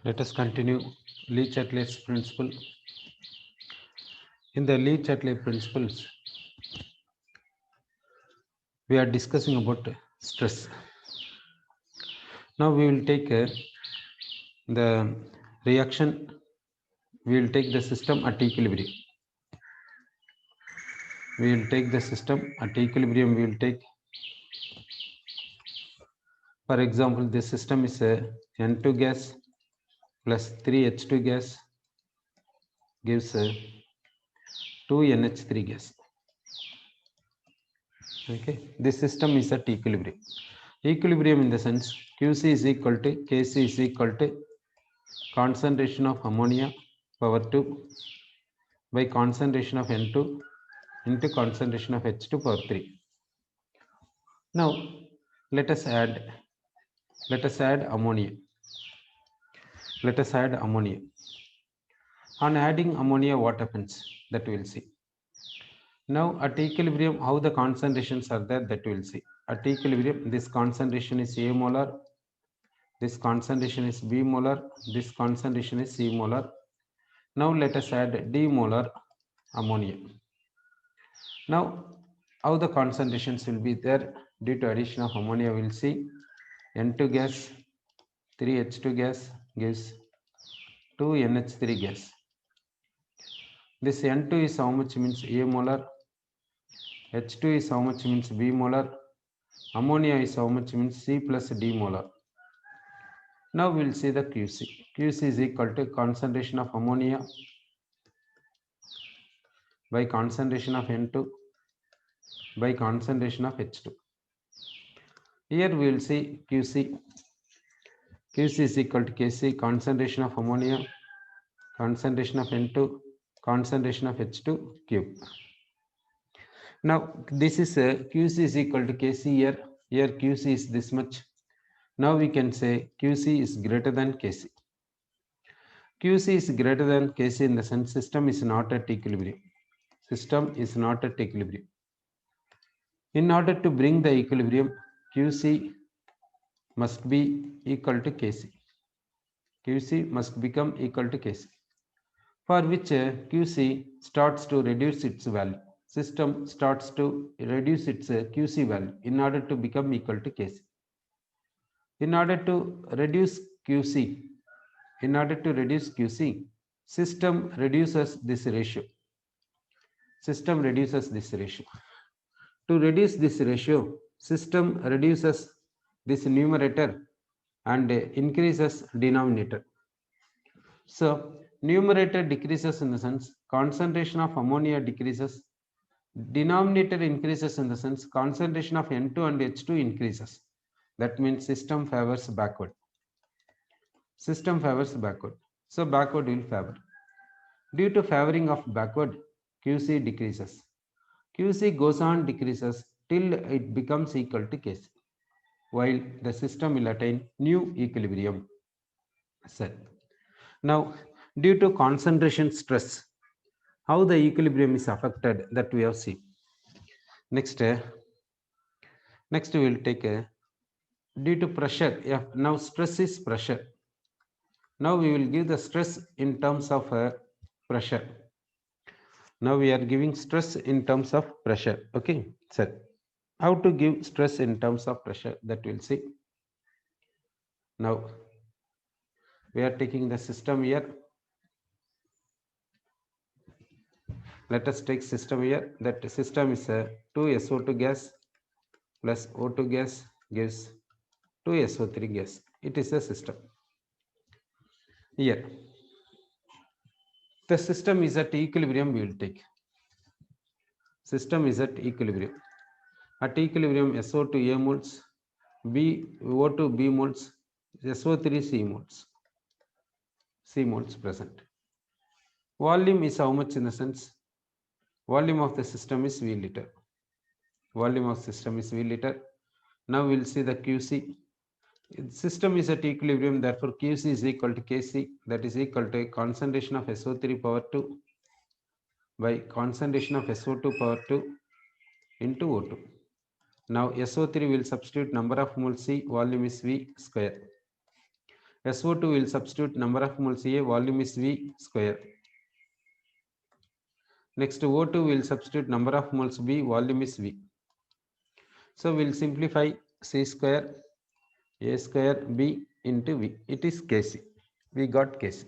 Let us continue Le Chatelet's principle. In the Le Chatelet principles, we are discussing about stress. Now we will take the reaction. We will take the system at equilibrium. We will take the system at equilibrium. We will take, for example, this system is a N2 gas plus 3H2 gas gives a 2NH3 gas. Okay, this system is at equilibrium. Equilibrium in the sense QC is equal to Kc is equal to concentration of ammonia power 2 by concentration of N2 into concentration of H2 power 3. Now let us add ammonia. Let us add ammonia. On adding ammonia, what happens? That we will see. Now at equilibrium, how the concentrations are there, that we will see. At equilibrium, this concentration is A molar, this concentration is B molar, this concentration is C molar. Now let us add D molar ammonia. Now how the concentrations will be there due to addition of ammonia, we will see. N2 gas, 3H2 gas gives 2NH3 gas. This N2 is how much means A molar, H2 is how much means B molar, ammonia is how much means C plus D molar. Now we will see the QC. QC is equal to concentration of ammonia by concentration of N2 by concentration of H2. Here we will see QC. QC is equal to Kc, concentration of ammonia, concentration of N2, concentration of H2 cube. Now this is QC is equal to Kc here. Here QC is this much. Now we can say QC is greater than Kc. QC is greater than Kc in the sense system is not at equilibrium. System is not at equilibrium. In order to bring the equilibrium, QC must be equal to Kc. QC must become equal to Kc, for which QC starts to reduce its value. System starts to reduce its QC value in order to become equal to Kc. In order to reduce QC, system reduces this ratio. System reduces this ratio. To reduce this ratio, system reduces this numerator and increases denominator. So numerator decreases in the sense concentration of ammonia decreases, denominator increases in the sense concentration of N2 and H2 increases. That means system favors backward. System favors backward. So backward will favor. Due to favoring of backward, QC decreases. QC goes on decreases till it becomes equal to Kc, while the system will attain new equilibrium. Set. Now, due to concentration stress, how the equilibrium is affected, that we have seen. Next we will take due to pressure. Yeah, now stress is pressure. Now we will give the stress in terms of pressure. Now we are giving stress in terms of pressure. Okay, sir. How to give stress in terms of pressure, that we'll see. Now we are taking the system here. Let us take system here. That system is a 2SO2 gas plus O2 gas gives 2SO3 gas. It is a system. Here the system is at equilibrium. We will take system is at equilibrium. At equilibrium, SO2 A moles, O2 B moles, SO3 C moles present. Volume is how much in the sense? Volume of the system is V liter. Volume of system is V liter. Now we will see the QC. System is at equilibrium, therefore QC is equal to Kc, that is equal to concentration of SO3 power 2 by concentration of SO2 power 2 into O2. Now SO3 will substitute number of moles C, volume is V square. SO2 will substitute number of moles A, volume is V square. Next O2 will substitute number of moles B, volume is V. So we'll simplify C square A square B into V. It is Kc. We got Kc.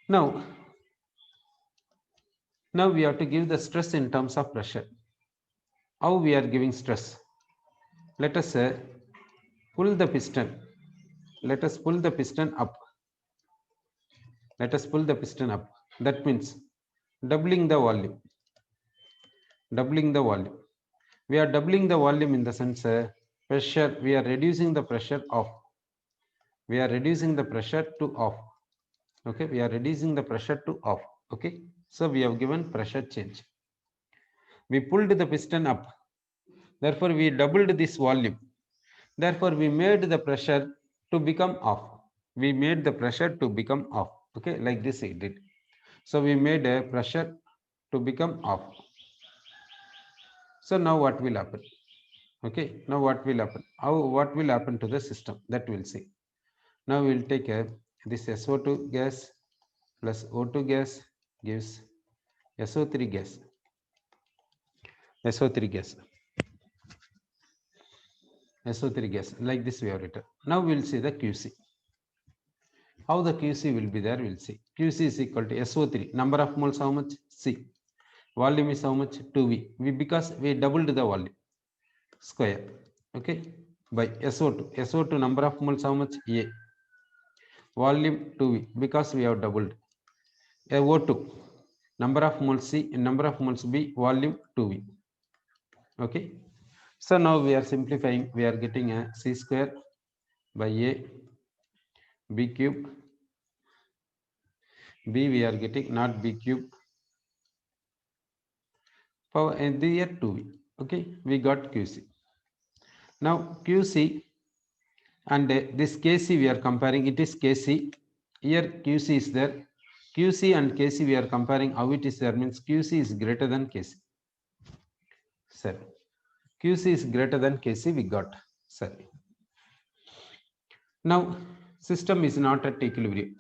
Now we have to give the stress in terms of pressure. How we are giving stress? Let us pull the piston. Let us pull the piston up. Let us pull the piston up. That means doubling the volume. Doubling the volume. We are doubling the volume in the sense pressure. We are reducing the pressure off. We are reducing the pressure to off. Okay, we are reducing the pressure to off. Okay, so we have given pressure change. We pulled the piston up. Therefore, we doubled this volume. Therefore, we made the pressure to become off. We made the pressure to become off. Okay, like this it did. So we made a pressure to become off. So now what will happen? Okay, now what will happen? What will happen to the system? That we'll see. Now we will take this SO2 gas plus O2 gas gives SO3 gas. SO3 gas. SO3 gas. Like this we have written. Now we will see the QC. How the QC will be there, we'll see. QC is equal to SO3. Number of moles how much? C. Volume is how much? 2V. Because we doubled the volume. Square. Okay. By SO2. SO2 number of moles how much? A. Volume 2V. Because we have doubled. O2. Number of moles C. Number of moles B. Volume 2V. Okay. So now we are simplifying. We are getting a C square by A. B cube. B we are getting not B cube. Power and the here 2V. Okay, we got QC. Now QC and this KC we are comparing. It is KC. Here QC is there. QC and KC we are comparing. How it is there means QC is greater than KC. Sir, QC is greater than KC. We got. Sir. Now system is not at equilibrium.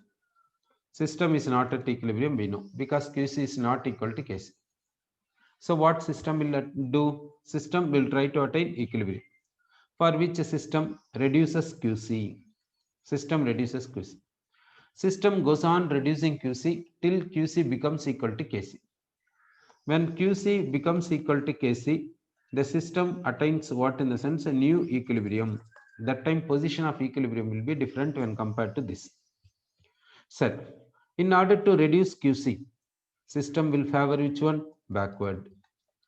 System is not at equilibrium. We know because QC is not equal to KC. So what system will do? System will try to attain equilibrium, for which system reduces QC. System reduces QC. System goes on reducing QC till QC becomes equal to KC. When QC becomes equal to KC, the system attains what in the sense a new equilibrium. That time position of equilibrium will be different when compared to this. So, in order to reduce QC, system will favor which one? Backward.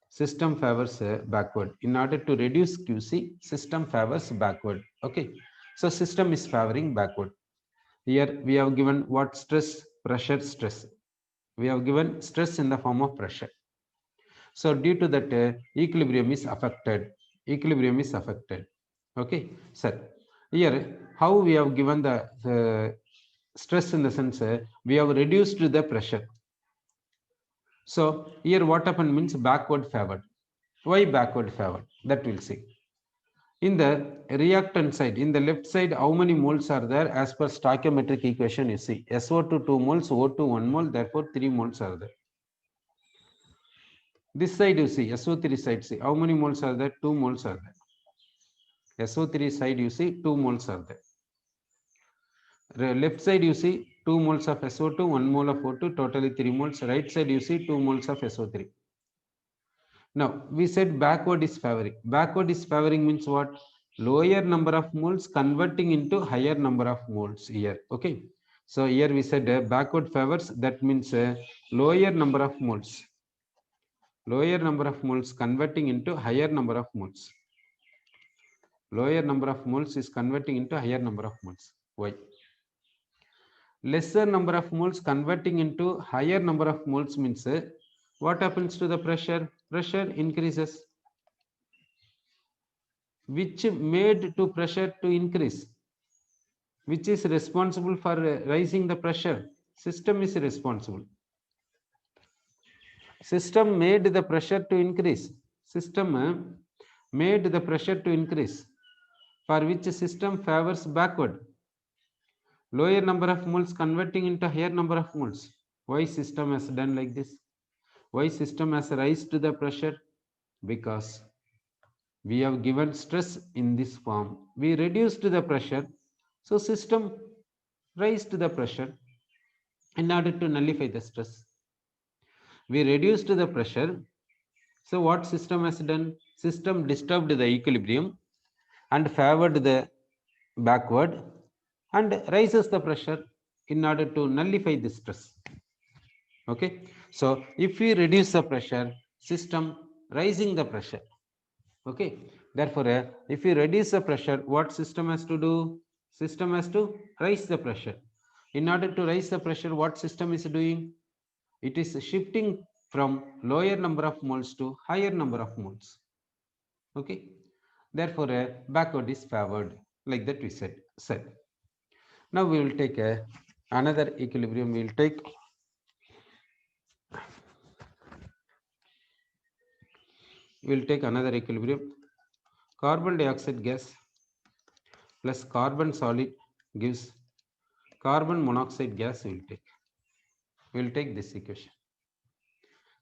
System favors backward. In order to reduce QC, system favors backward. Okay. So system is favoring backward. Here we have given what stress, pressure, stress. We have given stress in the form of pressure. So due to that equilibrium is affected. Equilibrium is affected. Okay. So here how we have given the stress in the sense we have reduced the pressure. So here what happened means backward favored. Why backward favored? That we'll see. In the reactant side, in the left side, how many moles are there as per stoichiometric equation? You see SO2 2 moles, O2 1 mole, therefore 3 moles are there. This side you see SO3 side, see how many moles are there? 2 moles are there. SO3 side you see 2 moles are there. Left side you see 2 moles of SO2, 1 mole of O2, totally 3 moles. Right side you see 2 moles of SO3. Now we said backward is favoring. Backward is favoring means what? Lower number of moles converting into higher number of moles here. Okay. So here we said backward favors. That means lower number of moles. Lower number of moles converting into higher number of moles. Lower number of moles is converting into higher number of moles. Why? Lesser number of moles converting into higher number of moles means what happens to the pressure? Pressure increases. Which made to pressure to increase? Which is responsible for raising the pressure? System is responsible. System made the pressure to increase. System made the pressure to increase, for which system favors backward. lower number of moles converting into higher number of moles. Why system has done like this? Why system has raised the pressure? Because we have given stress in this form. We reduced the pressure, so system raised the pressure in order to nullify the stress. We reduced the pressure, so what system has done? System disturbed the equilibrium and favored the backward and raises the pressure in order to nullify the stress. Okay, so if we reduce the pressure, system raising the pressure. Okay, therefore if we reduce the pressure, what system has to do? System has to raise the pressure. In order to raise the pressure, what system is doing? It is shifting from lower number of moles to higher number of moles. Okay, therefore backward is favored, like that we said. Now we will take another equilibrium. We will take another equilibrium. Carbon dioxide gas plus carbon solid gives carbon monoxide gas. We will take this equation.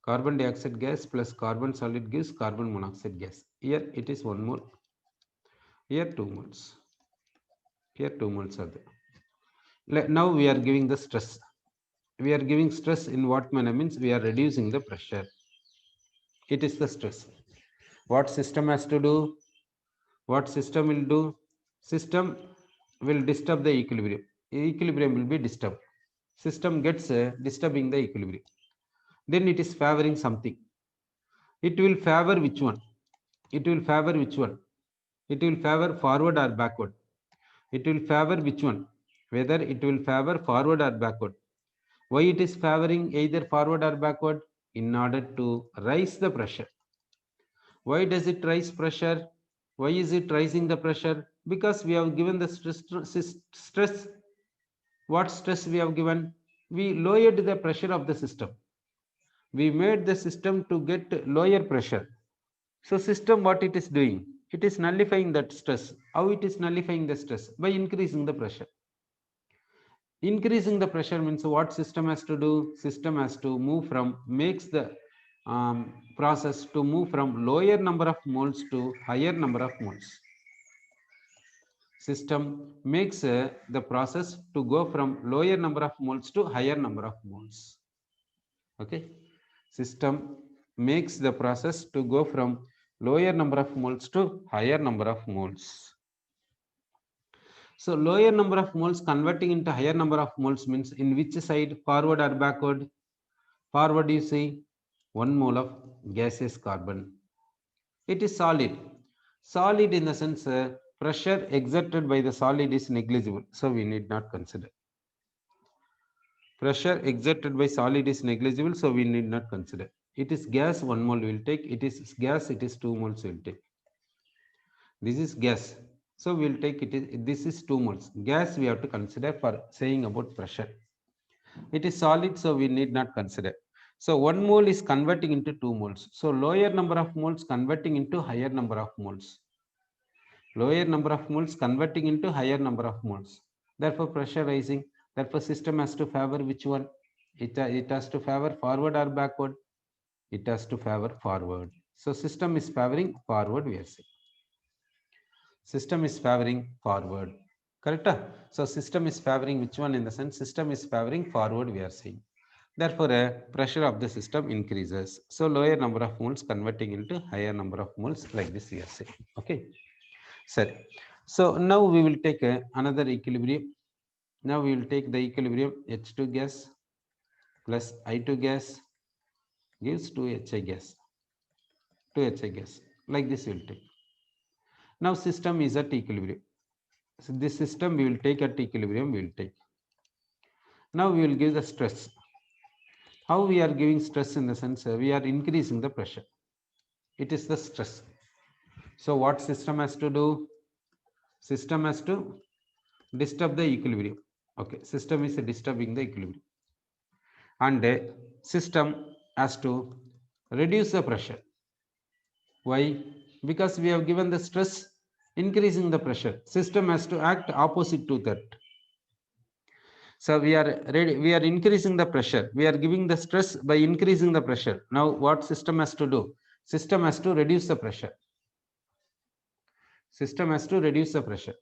Carbon dioxide gas plus carbon solid gives carbon monoxide gas. Here it is 1 mole. Here 2 moles. Here 2 moles are there. Now we are giving the stress. We are giving stress in what manner? Means we are reducing the pressure. It is the stress. What system has to do? What system will do? System will disturb the equilibrium. Equilibrium will be disturbed. System gets disturbing the equilibrium. Then it is favoring something. It will favor which one? It will favor which one? It will favor forward or backward. It will favor which one? Whether it will favor forward or backward. Why it is favoring either forward or backward? In order to raise the pressure. Why does it raise pressure? Why is it raising the pressure? Because we have given the stress. What stress we have given? We lowered the pressure of the system. We made the system to get lower pressure. So system, what it is doing? It is nullifying that stress. How it is nullifying the stress? By increasing the pressure. Increasing the pressure means what system has to do? System has to move from, makes the process to move from lower number of moles to higher number of moles. System makes the process to go from lower number of moles to higher number of moles. Okay, system makes the process to go from lower number of moles to higher number of moles. So lower number of moles converting into higher number of moles means in which side, forward or backward? Forward you see 1 mole of gaseous carbon. It is solid. Solid in the sense pressure exerted by the solid is negligible. So we need not consider. Pressure exerted by solid is negligible. So we need not consider. It is gas 1 mole we will take. It is gas, it is 2 moles we will take. This is gas. So we will take it. This is 2 moles. Gas we have to consider for saying about pressure. It is solid, so we need not consider. So 1 mole is converting into 2 moles. So lower number of moles converting into higher number of moles. Lower number of moles converting into higher number of moles. Therefore pressure rising. Therefore system has to favor which one? It has to favor forward or backward? It has to favor forward. So system is favoring forward, we are saying. System is favoring forward. Correct? So system is favoring which one? In the sense system is favoring forward, we are saying. Therefore, pressure of the system increases. So lower number of moles converting into higher number of moles, like this we are saying. Okay. So now we will take another equilibrium. Now we will take the equilibrium H2 gas plus I2 gas gives 2HI gas. 2HI gas. Like this we will take. Now system is at equilibrium. So this system we will take at equilibrium, we will take. Now we will give the stress. How we are giving stress? In the sense we are increasing the pressure. It is the stress. So what system has to do? System has to disturb the equilibrium. Okay, system is disturbing the equilibrium. And system has to reduce the pressure. Why? Because we have given the stress increasing the pressure. System has to act opposite to that. So we are ready, we are increasing the pressure. We are giving the stress by increasing the pressure. Now what system has to do? System has to reduce the pressure. System has to reduce the pressure.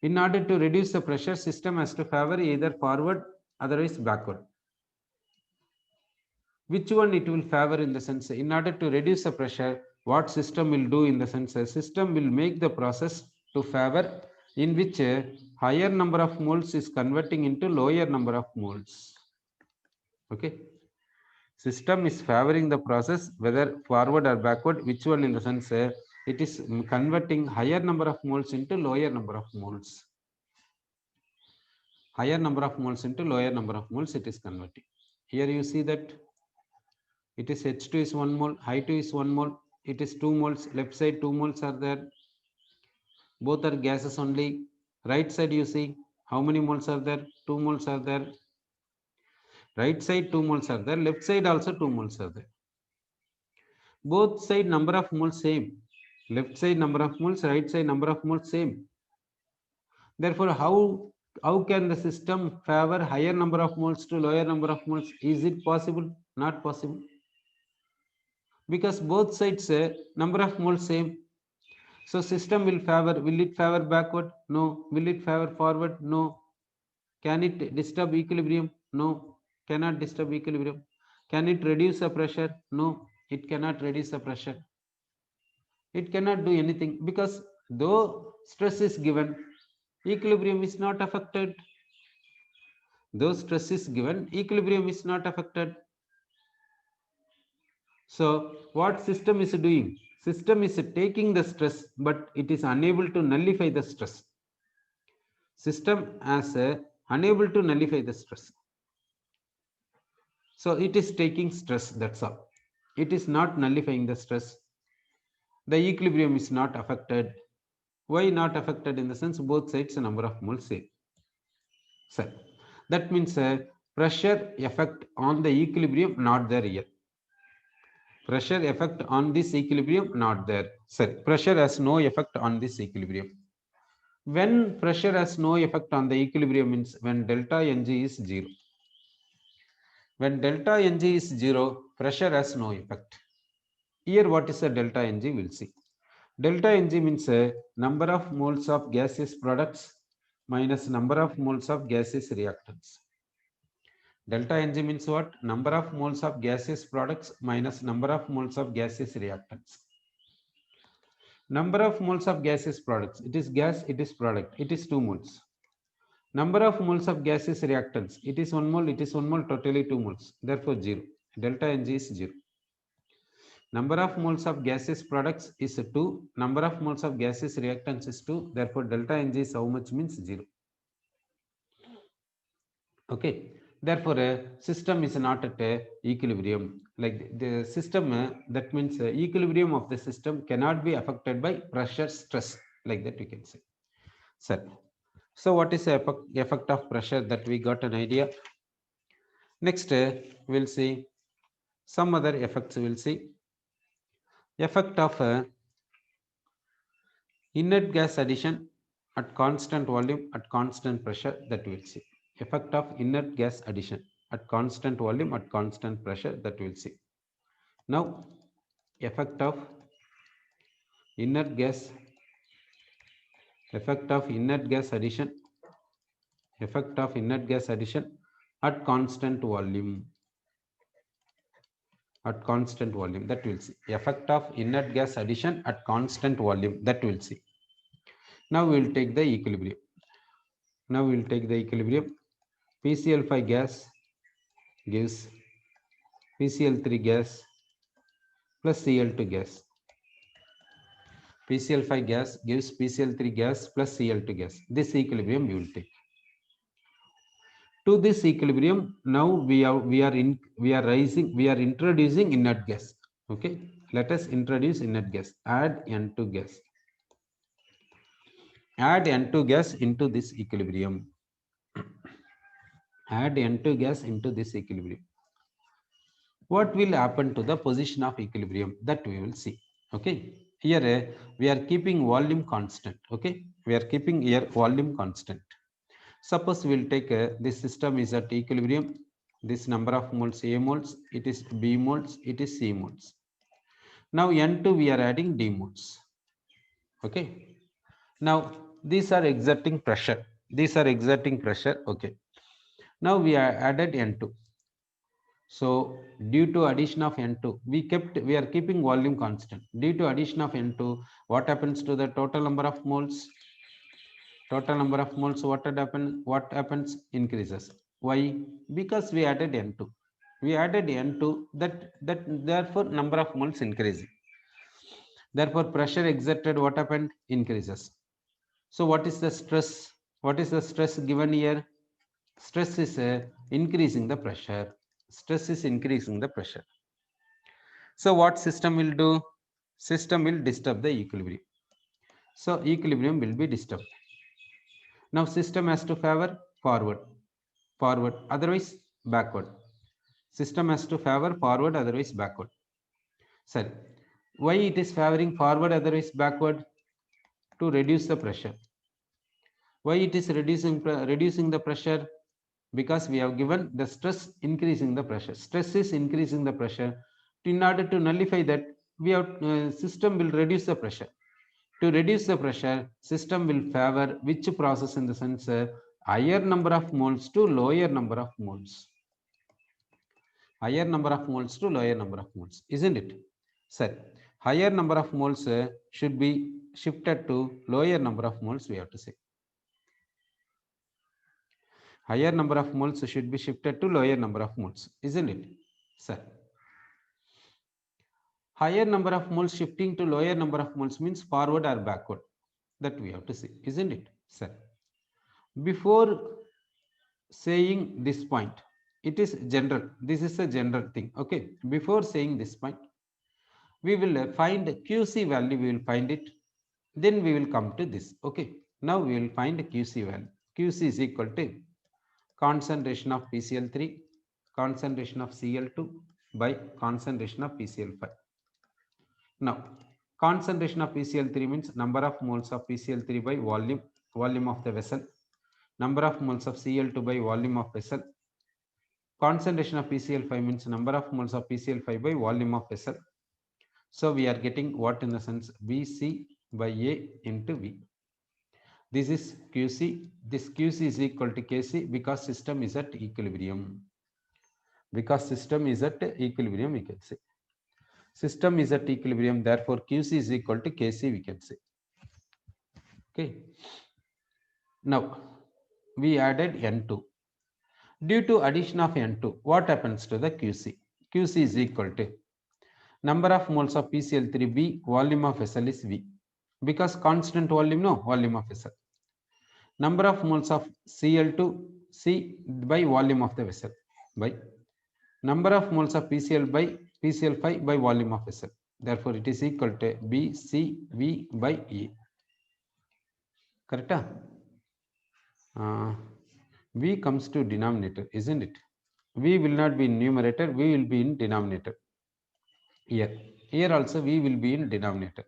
In order to reduce the pressure, system has to favor either forward, otherwise backward. Which one it will favor in the sense, in order to reduce the pressure, what system will do in the sense, system will make the process to favor in which a higher number of moles is converting into lower number of moles. Okay. System is favoring the process whether forward or backward, which one in the sense it is converting higher number of moles into lower number of moles. Higher number of moles into lower number of moles it is converting. Here you see that it is H2 is 1 mole, I2 is 1 mole, it is 2 moles, left side 2 moles are there. Both are gases only. Right side you see how many moles are there? 2 moles are there. Right side 2 moles are there, left side also 2 moles are there. Both side number of moles same. Left side number of moles, right side number of moles same. Therefore, how can the system favor higher number of moles to lower number of moles? Is it possible? Not possible. Because both sides number of moles same. So system will it favor backward? No. Will it favor forward? No. Can it disturb equilibrium? No. Cannot disturb equilibrium. Can it reduce the pressure? No. It cannot reduce the pressure. It cannot do anything because though stress is given, equilibrium is not affected. Though stress is given, equilibrium is not affected. So what system is doing? System is taking the stress, but it is unable to nullify the stress. System as unable to nullify the stress. So it is taking stress, that's all. It is not nullifying the stress. The equilibrium is not affected. Why not affected? In the sense both sides number of moles same. So that means pressure effect on the equilibrium not there here. Pressure effect on this equilibrium not there. Sorry, pressure has no effect on this equilibrium. When pressure has no effect on the equilibrium means when delta Ng is 0. When delta Ng is 0, pressure has no effect. Here what is the delta Ng? We'll see. Delta Ng means number of moles of gaseous products minus number of moles of gaseous reactants. Delta Ng means what? Number of moles of gaseous products minus number of moles of gaseous reactants. Number of moles of gaseous products. It is gas, it is product. It is 2 moles. Number of moles of gaseous reactants. It is 1 mole, it is 1 mole, totally 2 moles. Therefore 0. Delta Ng is 0. Number of moles of gaseous products is 2. Number of moles of gaseous reactants is 2. Therefore delta Ng is how much means 0. Okay. Therefore system is not at equilibrium. Like the system, that means equilibrium of the system cannot be affected by pressure stress. Like that we can say. So what is the effect of pressure? That we got an idea. Next we'll see some other effects. We'll see effect of inert gas addition at constant volume at constant pressure, that we'll see. Effect of inert gas addition at constant volume at constant pressure, that we'll see. Now effect of inert gas addition, effect of inert gas addition at constant volume, that we'll see. Effect of inert gas addition at constant volume, that we'll see. Now we will take the equilibrium. PCl5 gas gives PCl3 gas plus Cl2 gas. PCl5 gas gives PCl3 gas plus Cl2 gas. This equilibrium you will take. To this equilibrium, now we are introducing inert gas. Okay, let us introduce inert gas. Add N2 gas. Add N2 gas into this equilibrium. Add N2 gas into this equilibrium. What will happen to the position of equilibrium? That we will see. Okay. Here we are keeping volume constant. Okay. We are keeping here volume constant. Suppose we'll take this system is at equilibrium. This number of moles A moles, it is B moles, it is C moles. Now N2 we are adding D moles. Okay. Now these are exerting pressure. These are exerting pressure. Okay. Now we are added N2. So due to addition of N2, we are keeping volume constant. Due to addition of N2, what happens to the total number of moles? Total number of moles, what happens? Increases. Why? Because we added N2. We added N2, that therefore number of moles increasing. Therefore pressure exerted, what happened? Increases. So what is the stress? What is the stress given here? Stress is increasing the pressure. Stress is increasing the pressure. So what system will do? System will disturb the equilibrium. So equilibrium will be disturbed. Now system has to favor forward, otherwise backward. System has to favor forward, otherwise backward. Sorry. Why it is favoring forward, otherwise backward? To reduce the pressure. Why it is reducing the pressure? Because we have given the stress increasing the pressure. Stress is increasing the pressure. In order to nullify that, we have system will reduce the pressure. To reduce the pressure, system will favor which process? In the sense higher number of moles to lower number of moles. Higher number of moles to lower number of moles, isn't it? Sir, higher number of moles should be shifted to lower number of moles, we have to say. Higher number of moles should be shifted to lower number of moles, isn't it? Sir. Higher number of moles shifting to lower number of moles means forward or backward. That we have to see, isn't it? Sir. Before saying this point, it is general. This is a general thing. Okay. Before saying this point, we will find QC value. We will find it. Then we will come to this. Okay. Now we will find QC value. QC is equal to concentration of PCl3, concentration of Cl2 by concentration of PCl5. Now, concentration of PCl3 means number of moles of PCl3 by volume of the vessel. Number of moles of Cl2 by volume of vessel. Concentration of PCl5 means number of moles of PCl5 by volume of vessel. So we are getting what? In the sense Bc by A into V. This is QC. This QC is equal to Kc because system is at equilibrium. Because system is at equilibrium, we can say. System is at equilibrium, therefore QC is equal to Kc, we can say. Okay. Now we added N2. Due to addition of N2, what happens to the QC? QC is equal to number of moles of PCl3B, volume of vessel is V. Because constant volume, no, volume of vessel. Number of moles of Cl2C by volume of the vessel by number of moles of PCl5 by volume of vessel. Therefore, it is equal to BCV by E. Correct? V comes to denominator, isn't it? V will not be in numerator, V will be in denominator. Here also V will be in denominator.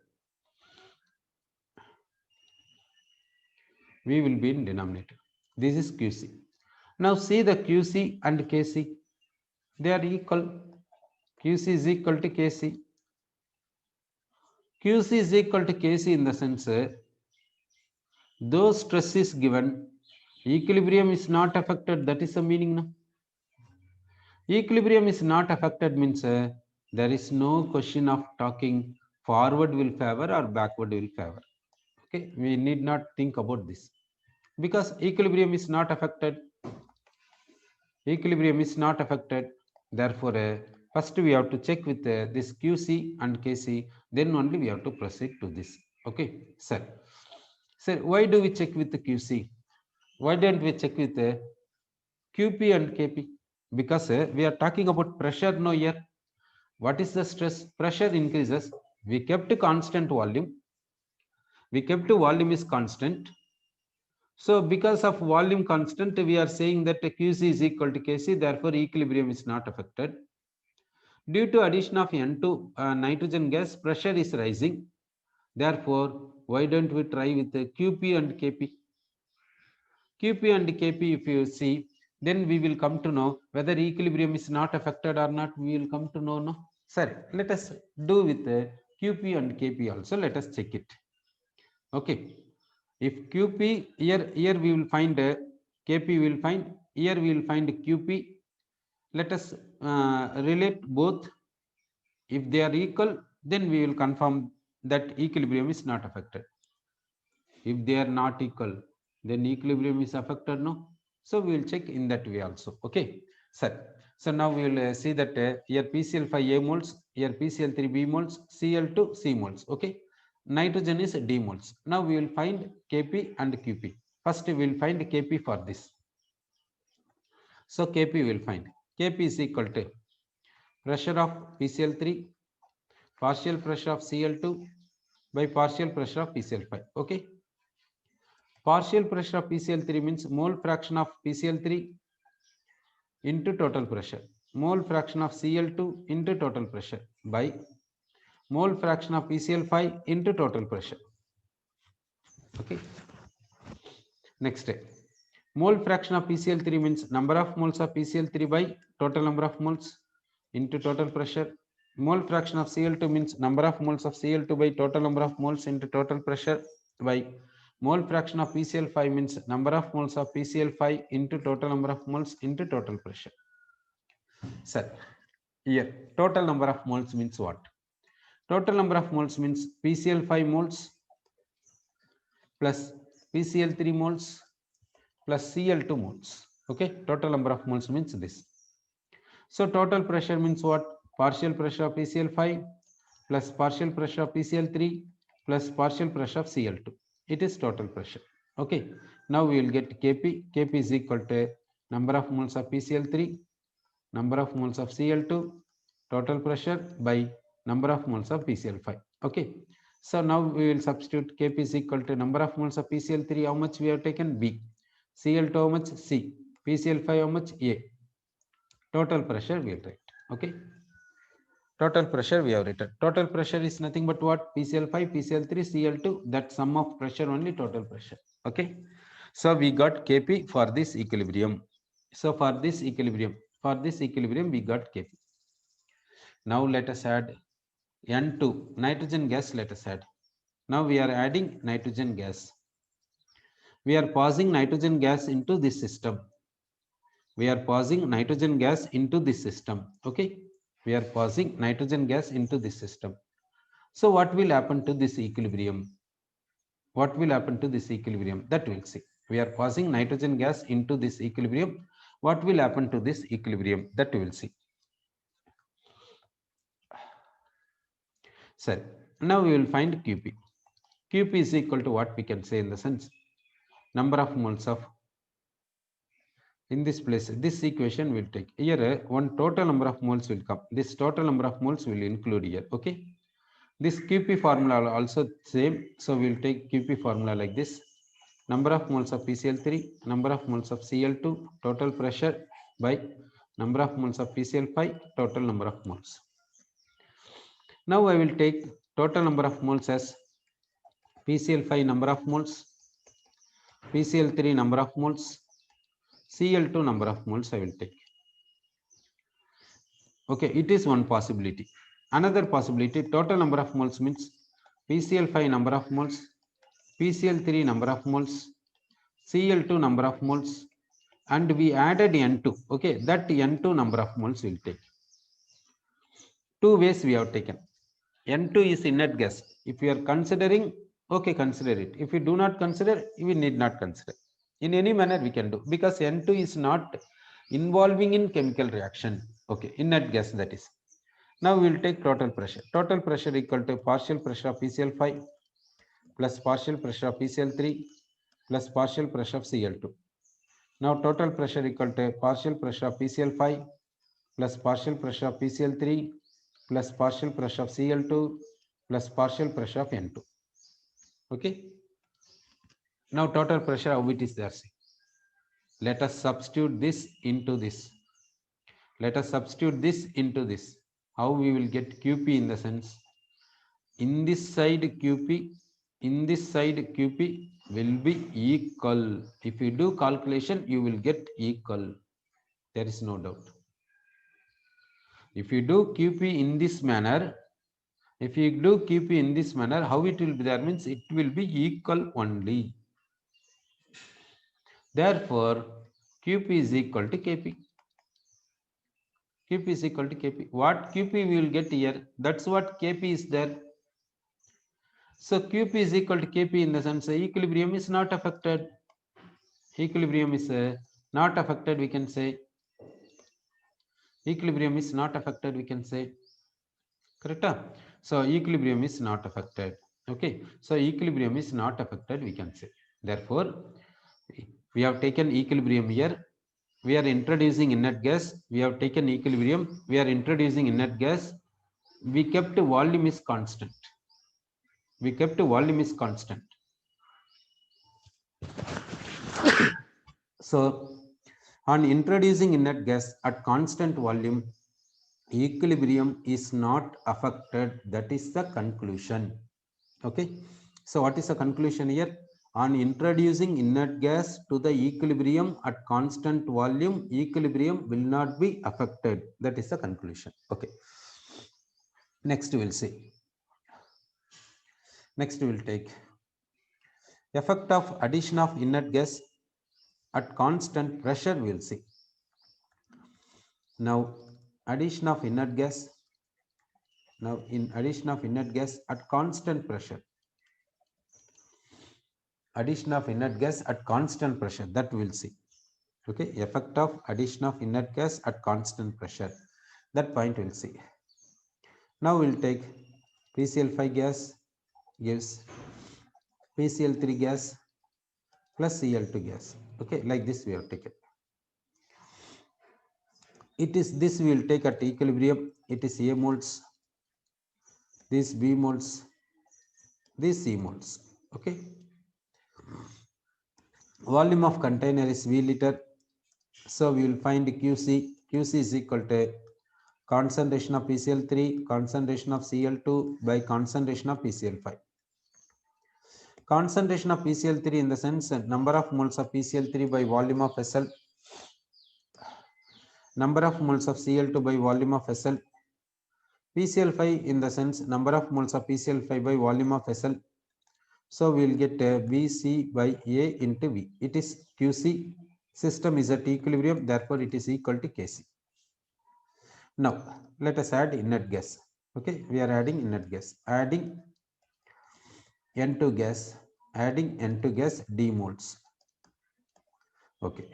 V will be in denominator. This is QC. Now see the QC and Kc. They are equal. QC is equal to Kc. QC is equal to Kc in the sense though stress is given, equilibrium is not affected. That is the meaning. No? Equilibrium is not affected means there is no question of talking forward will favor or backward will favor. Okay, we need not think about this because equilibrium is not affected. Equilibrium is not affected. Therefore, first we have to check with this QC and Kc. Then only we have to proceed to this. Okay, sir. Sir, why do we check with the QC? Why don't we check with the QP and Kp? Because we are talking about pressure no here. What is the stress? Pressure increases. We kept a constant volume. We kept volume is constant. So because of volume constant, we are saying that QC is equal to Kc. Therefore, equilibrium is not affected. Due to addition of N2 nitrogen gas, pressure is rising. Therefore, why don't we try with the QP and Kp? QP and KP, if you see, then we will come to know whether equilibrium is not affected or not. We will come to know. No, sir. Let us do with QP and KP also. Let us check it. Okay. If QP here we will find KP will find, here we will find QP. Let us relate both. If they are equal, then we will confirm that equilibrium is not affected. If they are not equal, then equilibrium is affected. No, so we will check in that way also. Okay, sir. So now we will see that here PCl5 A moles, here PCl3 B moles, Cl2 C moles. Okay, nitrogen is D moles. Now we will find Kp and Qp. First we will find Kp for this. So Kp we will find. Kp is equal to pressure of PCl3, partial pressure of Cl2 by partial pressure of PCl5. Okay. Partial pressure of PCl3 means mole fraction of PCl3 into total pressure. Mole fraction of Cl2 into total pressure by mole fraction of PCl5 into total pressure. Okay. Next, mole fraction of PCl3 means number of moles of PCl3 by total number of moles into total pressure. Mole fraction of Cl2 means number of moles of Cl2 by total number of moles into total pressure by mole fraction of PCl5 means number of moles of PCl5 into total number of moles into total pressure. Sir, here total number of moles means what? Total number of moles means PCl5 moles plus PCl3 moles plus Cl2 moles. Okay, total number of moles means this. So total pressure means what? Partial pressure of PCl5 plus partial pressure of PCl3 plus partial pressure of Cl2. It is total pressure. Okay, now we will get Kp. Kp is equal to number of moles of PCl3, number of moles of Cl2, total pressure by number of moles of PCl5. Okay, so now we will substitute Kp is equal to number of moles of PCl3, how much we have taken? B. Cl2 how much? C. PCl5 how much? A. Total pressure we will write. Okay, total pressure we have written. Total pressure is nothing but what? PCl5, PCl3, Cl2, that sum of pressure only total pressure. Okay, so we got Kp for this equilibrium. So for this equilibrium we got Kp. Now let us add N2, nitrogen gas. Let us add. Now we are adding nitrogen gas. We are passing nitrogen gas into this system. We are passing nitrogen gas into this system. Okay, we are passing nitrogen gas into this system. So what will happen to this equilibrium? What will happen to this equilibrium? That we'll see. We are passing nitrogen gas into this equilibrium. What will happen to this equilibrium? That we will see. So now we will find Qp. Qp is equal to what we can say in the sense number of moles of, in this place, this equation will take here one total number of moles will come. This total number of moles will include here. Okay, this Qp formula also same. So we will take Qp formula like this: number of moles of PCl3, number of moles of Cl2, total pressure by number of moles of PCl5, total number of moles. Now I will take total number of moles as PCl5 number of moles, PCl3 number of moles, Cl2 number of moles I will take. Okay, it is one possibility. Another possibility, total number of moles means PCl5 number of moles, PCl3 number of moles, Cl2 number of moles, and we added N2. Okay, that N2 number of moles will take. Two ways we have taken. N2 is inert gas. If you are considering, okay, consider it. If you do not consider, we need not consider. In any manner we can do, because N2 is not involving in chemical reaction. Okay, inert gas, that is. Now we will take total pressure. Total pressure equal to partial pressure of PCl5 plus partial pressure of PCl3 plus partial pressure of Cl2. Now total pressure equal to partial pressure of PCl5 plus partial pressure of PCl3 plus partial pressure of Cl2 plus partial pressure of N2. Okay. Now total pressure, how it is there? Let us substitute this into this. Let us substitute this into this. How we will get Qp in the sense, in this side Qp, in this side Qp, will be equal. If you do calculation, you will get equal. There is no doubt. If you do QP in this manner, how it will be? That means it will be equal only. Therefore, QP is equal to KP. QP is equal to KP. What QP we will get here? That's what KP is there. So QP is equal to KP in the sense equilibrium is not affected. Equilibrium is not affected, we can say. Equilibrium is not affected, we can say. Correct? So equilibrium is not affected. Okay. So equilibrium is not affected, we can say. Therefore, we have taken equilibrium here. We are introducing inert gas. We have taken equilibrium. We are introducing inert gas. We kept volume is constant. We kept volume is constant. So on introducing inert gas at constant volume, equilibrium is not affected. That is the conclusion. Okay. So what is the conclusion here? On introducing inert gas to the equilibrium at constant volume, equilibrium will not be affected. That is the conclusion. Okay. Next we will see. Next we will take effect of addition of inert gas at constant pressure. We will see. Now addition of inert gas. Now in addition of inert gas at constant pressure. Addition of inert gas at constant pressure, that we will see. Okay, effect of addition of inert gas at constant pressure, that point we will see. Now we will take PCl5 gas gives PCl3 gas plus Cl2 gas. Okay, like this we have taken. It is this we will take at equilibrium. It is A moles, this B moles, this C moles. Okay. Volume of container is V liter. So we will find QC. QC is equal to concentration of PCl3, concentration of Cl2 by concentration of PCl5. Concentration of PCl3 in the sense number of moles of PCl3 by volume of SL, number of moles of Cl2 by volume of SL. PCl5 in the sense number of moles of PCl5 by volume of SL. So we will get Vc by A into V. It is QC. System is at equilibrium, therefore it is equal to Kc. Now let us add inert gas. Okay, we are adding inert gas. Adding N2 gas, adding N2 gas D moles. Okay.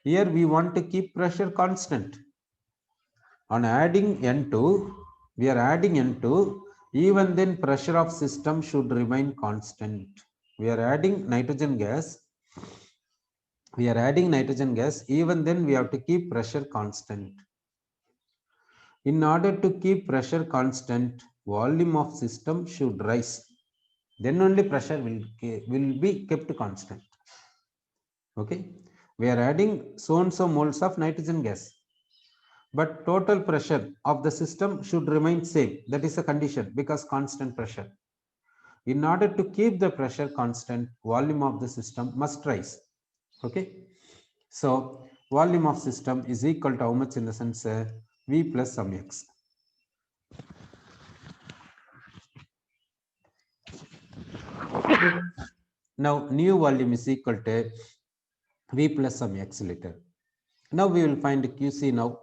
Here we want to keep pressure constant. On adding N2, we are adding N2. Even then pressure of system should remain constant. We are adding nitrogen gas. We are adding nitrogen gas. Even then we have to keep pressure constant. In order to keep pressure constant, volume of system should rise. Then only pressure will be kept constant. Okay. We are adding so and so moles of nitrogen gas. But total pressure of the system should remain same. That is a condition because constant pressure. In order to keep the pressure constant, volume of the system must rise. Okay. So volume of system is equal to how much in the sense V plus some X. Now new volume is equal to V plus some X liter. Now we will find QC now.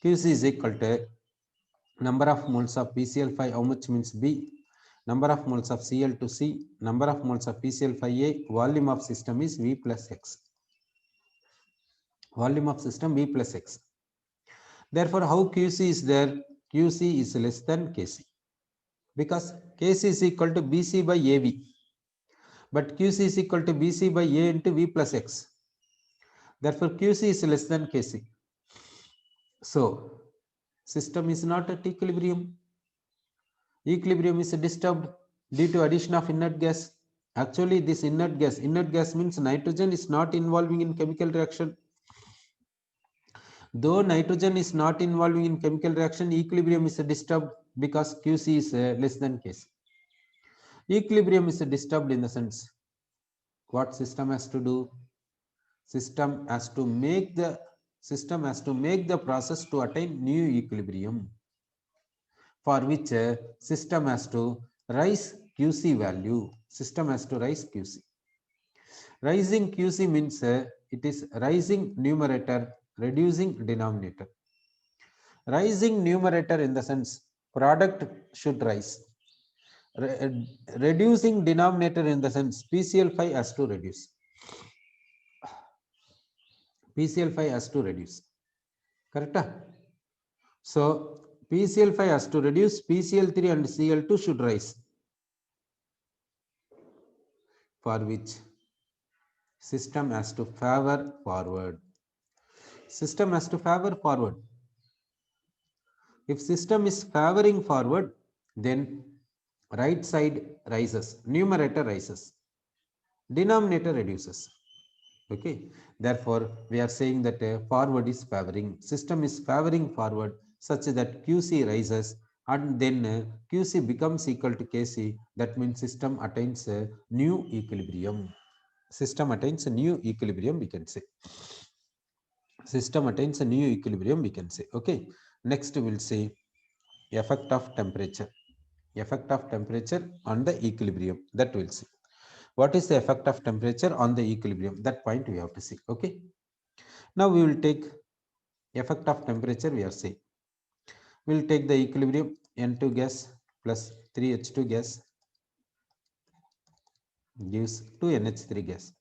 QC is equal to number of moles of PCl5, how much means B, number of moles of Cl2 C, number of moles of PCl5A, volume of system is V plus X. Volume of system V plus X. Therefore, how QC is there? QC is less than Kc. Because Kc is equal to Bc by Av. But QC is equal to Bc by A into V plus X. Therefore, QC is less than Kc. So, system is not at equilibrium. Equilibrium is disturbed due to addition of inert gas. Actually, this inert gas means nitrogen is not involving in chemical reaction. Though nitrogen is not involving in chemical reaction, equilibrium is disturbed because QC is less than Kc. Equilibrium is disturbed in the sense What system has to do? System has to make the process to attain new equilibrium, for which system has to rise QC value. System has to rise QC. Rising QC means it is rising numerator, reducing denominator. Rising numerator in the sense product should rise. Reducing denominator in the sense PCl5 has to reduce. PCl5 has to reduce. Correct? So PCl5 has to reduce, PCl3 and Cl2 should rise, for which system has to favor forward. System has to favor forward. If system is favoring forward, then right side rises, numerator rises, denominator reduces. Okay, therefore we are saying that forward is favoring, system is favoring forward such that QC rises, and then QC becomes equal to KC. That means system attains a new equilibrium. System attains a new equilibrium, we can say. System attains a new equilibrium, we can say. Okay, next we will see effect of temperature. Effect of temperature on the equilibrium, that we will see. What is the effect of temperature on the equilibrium? That point we have to see. Okay, now we will take effect of temperature. We are saying we will take the equilibrium N2 gas plus 3H2 gas gives 2NH3 gas.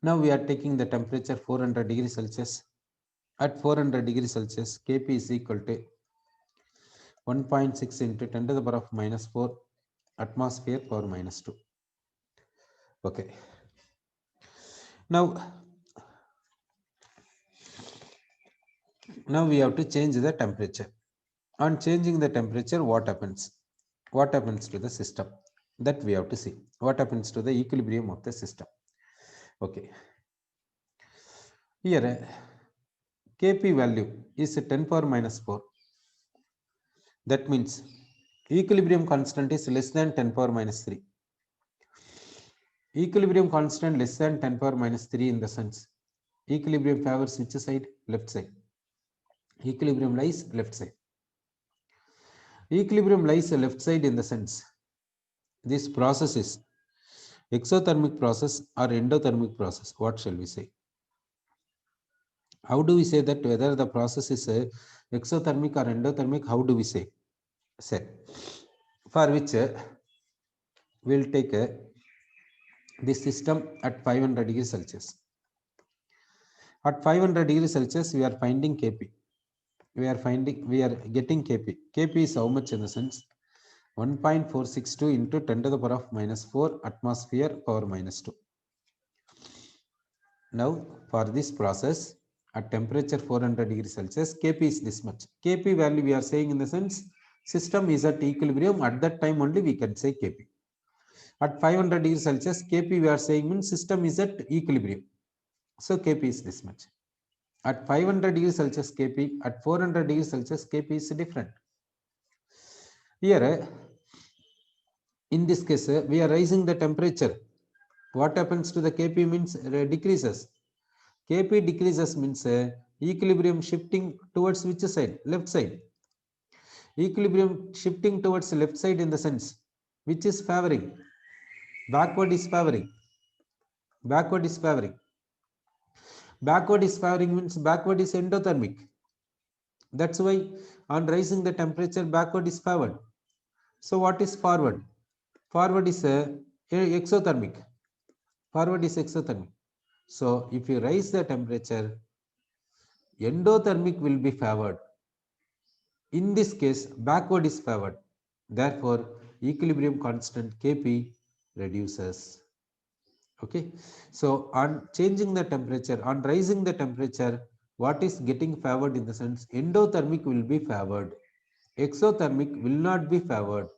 Now we are taking the temperature 400 degrees Celsius. At 400 degrees Celsius, Kp is equal to 1.6 into 10 to the power of minus 4 atmosphere power minus 2. Okay. Now we have to change the temperature. On changing the temperature, what happens? What happens to the system? That we have to see. What happens to the equilibrium of the system? Okay. Here, Kp value is 10 power minus 4. That means equilibrium constant is less than 10 power minus 3. Equilibrium constant less than 10 power minus 3 in the sense equilibrium favors which side? Left side. Equilibrium lies left side. Equilibrium lies left side in the sense this process is exothermic process or endothermic process. What shall we say? How do we say that whether the process is exothermic or endothermic? How do we say? For which we will take this system at 500 degrees Celsius. At 500 degrees Celsius, we are finding Kp. We are getting Kp. Kp is how much in the sense 1.462 into 10 to the power of minus 4 atmosphere power minus 2. Now for this process at temperature 400 degrees Celsius, Kp is this much. Kp value we are saying in the sense system is at equilibrium. At that time only we can say Kp. At 500 degrees Celsius, Kp we are saying means system is at equilibrium. So Kp is this much. At 500 degrees Celsius Kp, at 400 degrees Celsius Kp is different. Here, in this case, we are raising the temperature. What happens to the Kp means decreases. Kp decreases means equilibrium shifting towards which side? Left side. Equilibrium shifting towards left side in the sense which is favoring. Backward is favoring. Backward is favoring. Backward is favoring means backward is endothermic. That's why on raising the temperature, backward is favored. So what is forward? Forward is exothermic. Forward is exothermic. So if you raise the temperature, endothermic will be favored. In this case, backward is favored. Therefore, equilibrium constant Kp reduces. Okay. So on changing the temperature, on raising the temperature, what is getting favored in the sense endothermic will be favored. Exothermic will not be favored.